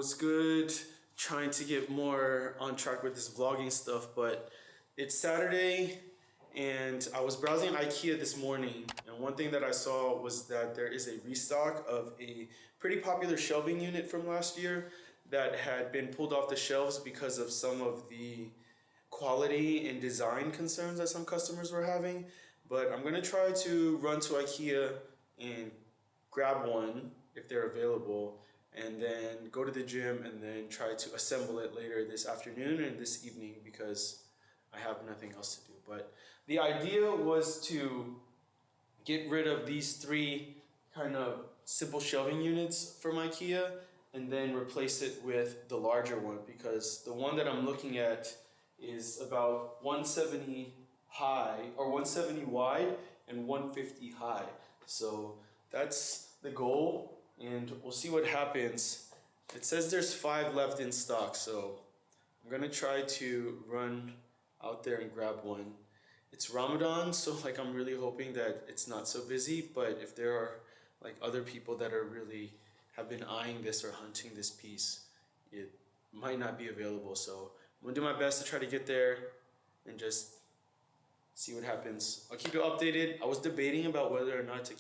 what's good? Trying to get more on track with this vlogging stuff, but it's Saturday and I was browsing IKEA this morning, and one thing that I saw was that there is a restock of a pretty popular shelving unit from last year that had been pulled off the shelves because of some of the quality and design concerns that some customers were having. But I'm gonna try to run to IKEA and grab one if they're available, and then go to the gym and then try to assemble it later this afternoon and this evening because I have nothing else to do. But the idea was to get rid of these three kind of simple shelving units from IKEA and then replace it with the larger one, because the one that I'm looking at is about 170 high or 170 wide and 150 high. So that's the goal, and we'll see what happens. It says there's 5 left in stock, so I'm gonna try to run out there and grab one. It's Ramadan, so like I'm really hoping that it's not so busy, but if there are like other people that are really have been eyeing this or hunting this piece, it might not be available. So I'm gonna do my best to try to get there and just see what happens. I'll keep you updated. I was debating about whether or not to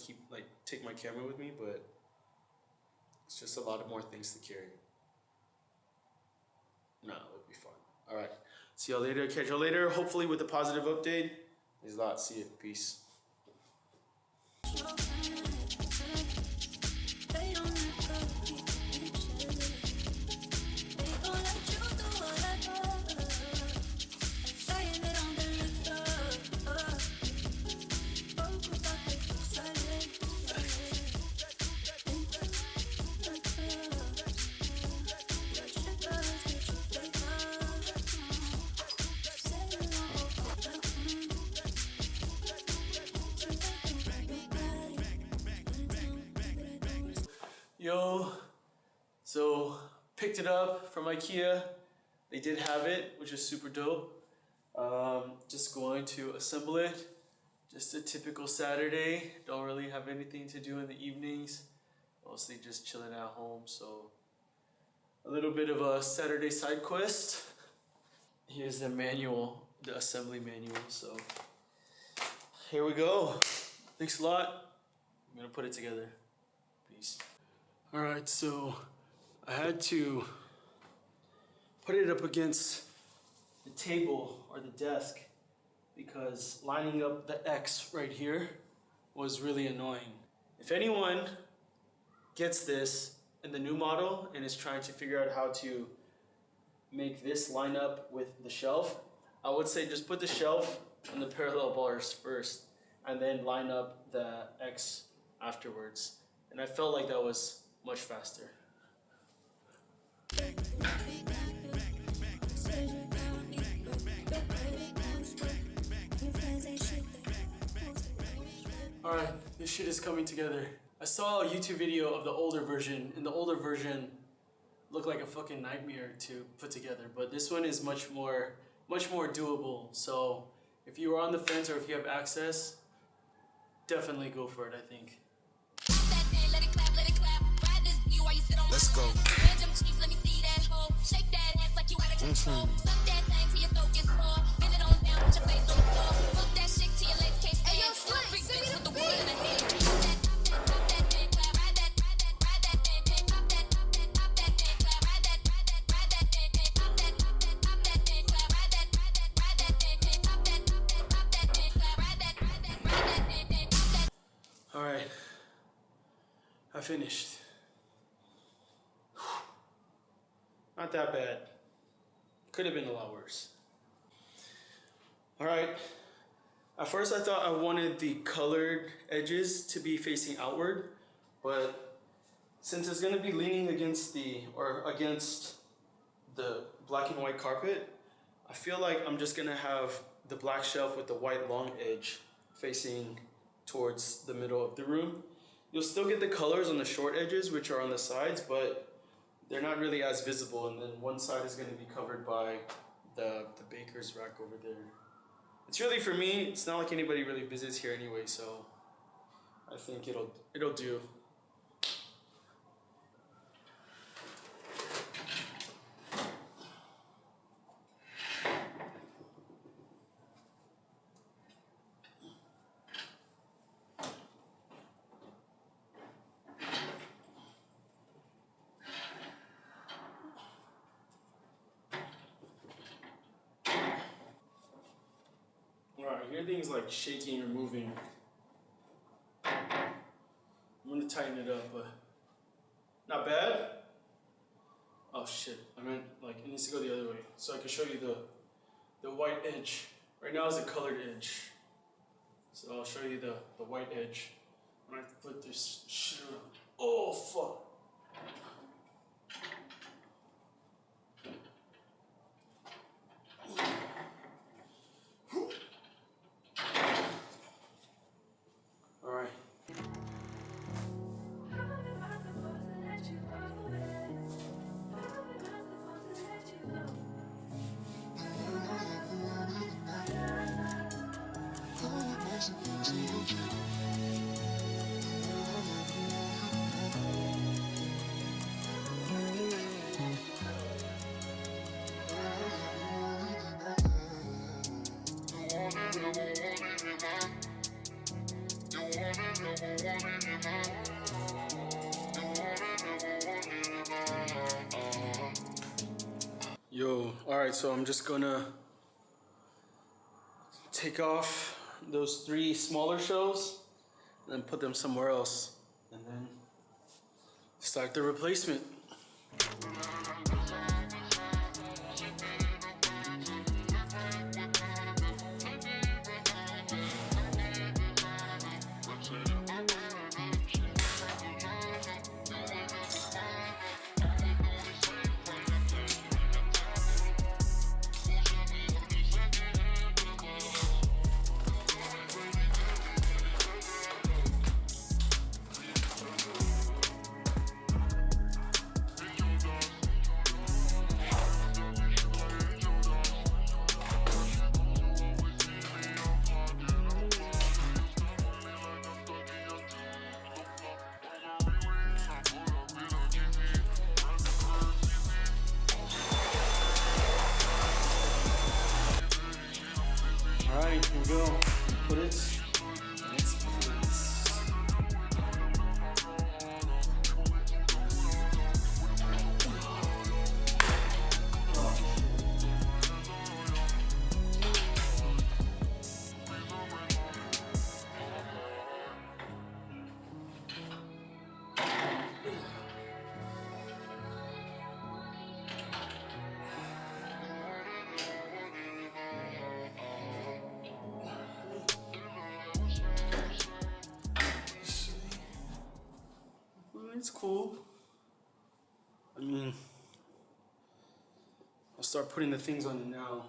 take my camera with me, but it's just a lot of more things to carry. No, it'll be fun. All right. See y'all later. Catch y'all later. Hopefully with a positive update. Thanks a lot. See you. Peace. Yo, so picked it up from IKEA. They did have it, which is super dope. Just going to assemble it. Just a typical Saturday. Don't really have anything to do in the evenings. Mostly just chilling at home. So a little bit of a Saturday side quest. Here's the manual, the assembly manual. So here we go. Thanks a lot. I'm gonna put it together. Peace. Alright, so I had to put it up against the table or the desk because lining up the X right here was really annoying. If anyone gets this in the new model and is trying to figure out how to make this line up with the shelf, I would say just put the shelf on the parallel bars first and then line up the X afterwards. And I felt like that was much faster. Alright, this shit is coming together. I saw a YouTube video of the older version, and the older version looked like a fucking nightmare to put together, but this one is much more doable. So if you are on the fence or if you have access, definitely go for it, I think. Let's go. Alright, I finished. Not that bad. Could have been a lot worse. Alright, at first I thought I wanted the colored edges to be facing outward, but since it's going to be leaning against the black and white carpet, I feel like I'm just going to have the black shelf with the white long edge facing towards the middle of the room. You'll still get the colors on the short edges, which are on the sides, but they're not really as visible, and then one side is going to be covered by the baker's rack over there. It's really, for me, it's not like anybody really visits here anyway, so I think it'll do. hear things like shaking or moving. I'm gonna tighten it up, but not bad. Oh shit, I meant like it needs to go the other way so I can show you the white edge. Right now is the colored edge. So I'll show you the white edge when I put this shit around. Oh fuck. Alright. Yo, alright, so I'm just gonna take off those 3 smaller shelves and put them somewhere else and then start the replacement. Alright, here we go. Put it in its place. It's cool. I mean, I'll start putting the things on it now.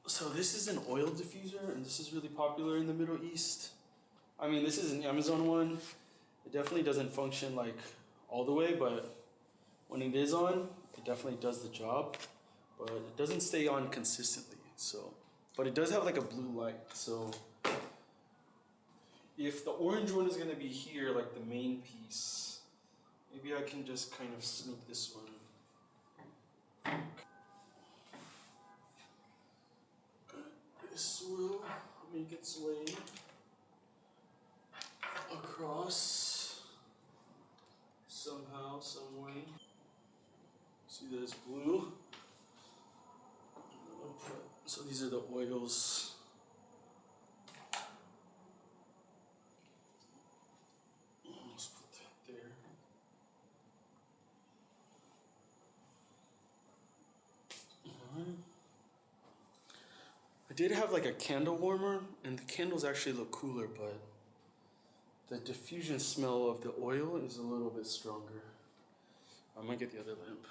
So this is an oil diffuser, and this is really popular in the Middle East. I mean, this is an Amazon one. It definitely doesn't function like all the way, but when it is on, it definitely does the job. But it doesn't stay on consistently. So, but it does have like a blue light. So if the orange one is gonna be here, like the main piece, maybe I can just kind of sneak this one. This will make its way across somehow, some way. See, there's blue. So these are the oils. Let's put that there. Alright. I did have like a candle warmer, and the candles actually look cooler, but the diffusion smell of the oil is a little bit stronger. I might get the other lamp.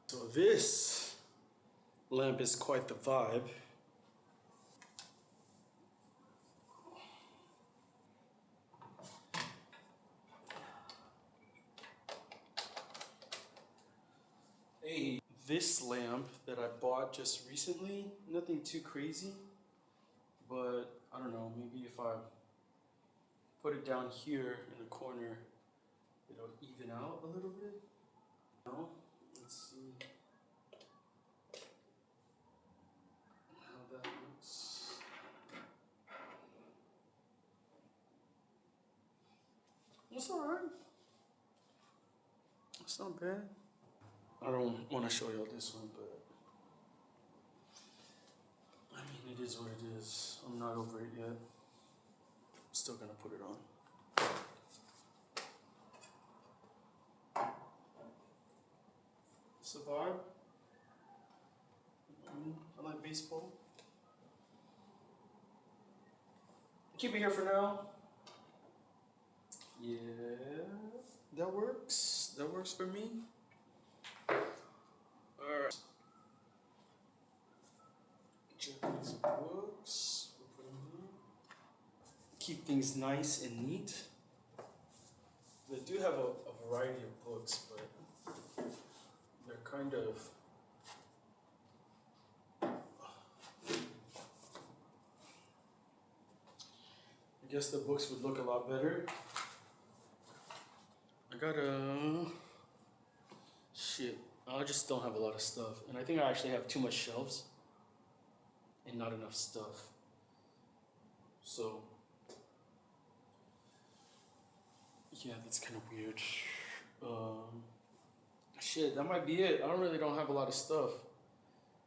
So this lamp is quite the vibe. Hey, this lamp that I bought just recently, nothing too crazy, but I don't know, maybe if I put it down here in the corner, it'll even out a little bit. No? Let's see how that looks. It's alright. It's not bad. I don't want to show y'all this one, but I mean, it is what it is. I'm not over it yet. I'm still gonna put it on. It's a vibe. I like baseball. Keep it here for now. Yeah, that works. That works for me. Alright. Japanese books. We'll put them here. Keep things nice and neat. They do have a variety of books, but they're kind of I guess the books would look a lot better. I got a shit. I just don't have a lot of stuff, and I think I actually have too much shelves and not enough stuff. So yeah, that's kind of weird. Shit, that might be it. I don't have a lot of stuff.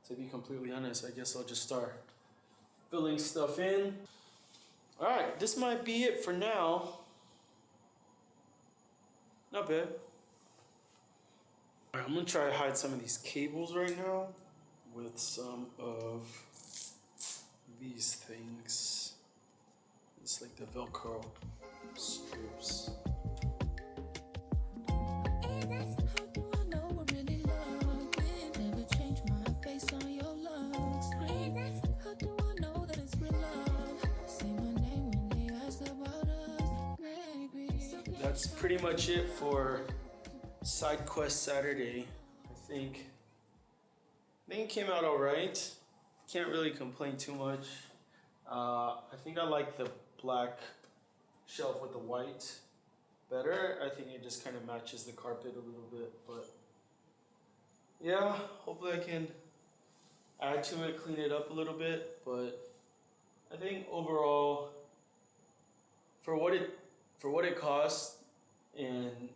To be completely honest, I guess I'll just start filling stuff in. All right, this might be it for now. Not bad. All right, I'm gonna try to hide some of these cables right now with some of these things. It's like the Velcro strips. That's pretty much it for Side Quest Saturday. I think it came out alright. Can't really complain too much. I think I like the black shelf with the white better. I think it just kind of matches the carpet a little bit, but yeah, hopefully I can add to it, clean it up a little bit, but I think overall for what it costs and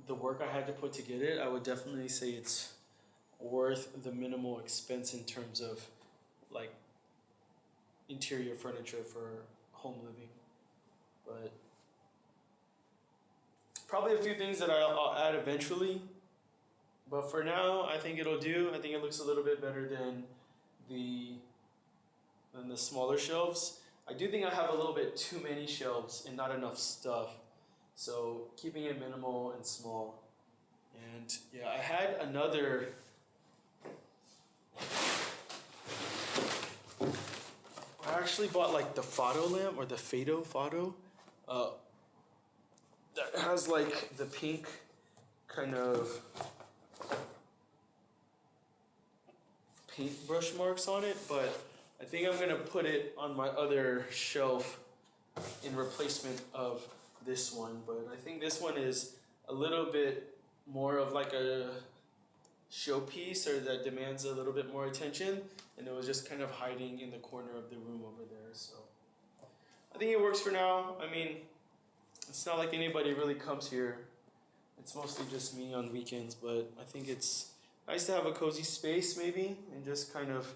the work I had to put to get it, I would definitely say it's worth the minimal expense in terms of like interior furniture for home living. But probably a few things that I'll add eventually. But for now, I think it'll do. I think it looks a little bit better than the smaller shelves. I do think I have a little bit too many shelves and not enough stuff. So keeping it minimal and small. And yeah, I had another I actually bought like the Fado lamp or the Fado that has like the pink kind of paintbrush marks on it, but I think I'm gonna put it on my other shelf in replacement of this one. But I think this one is a little bit more of like a showpiece, or that demands a little bit more attention, and it was just kind of hiding in the corner of the room over there. So I think it works for now. I mean, it's not like anybody really comes here. It's mostly just me on weekends, but I think it's nice to have a cozy space maybe, and just kind of,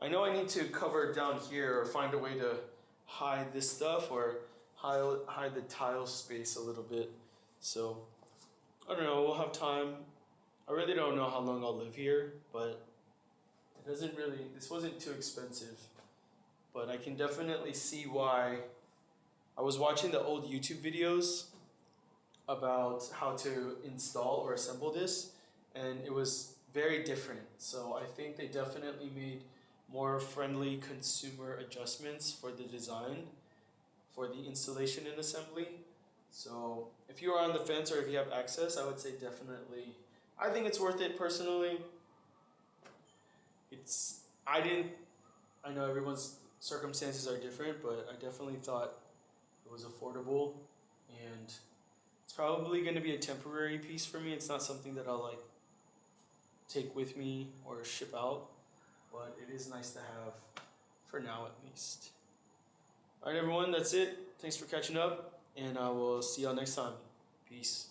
I know I need to cover down here or find a way to hide this stuff or hide the tile space a little bit. So I don't know, we'll have time. I really don't know how long I'll live here, but this wasn't too expensive. But I can definitely see why. I was watching the old YouTube videos about how to install or assemble this, and it was very different. So I think they definitely made more friendly consumer adjustments for the design, for the installation and assembly. So if you are on the fence or if you have access, I would say definitely, I think it's worth it personally. I know everyone's circumstances are different, but I definitely thought it was affordable, and it's probably going to be a temporary piece for me. It's not something that I'll like take with me or ship out, but it is nice to have for now at least. All right, everyone, that's it. Thanks for catching up, and I will see y'all next time. Peace.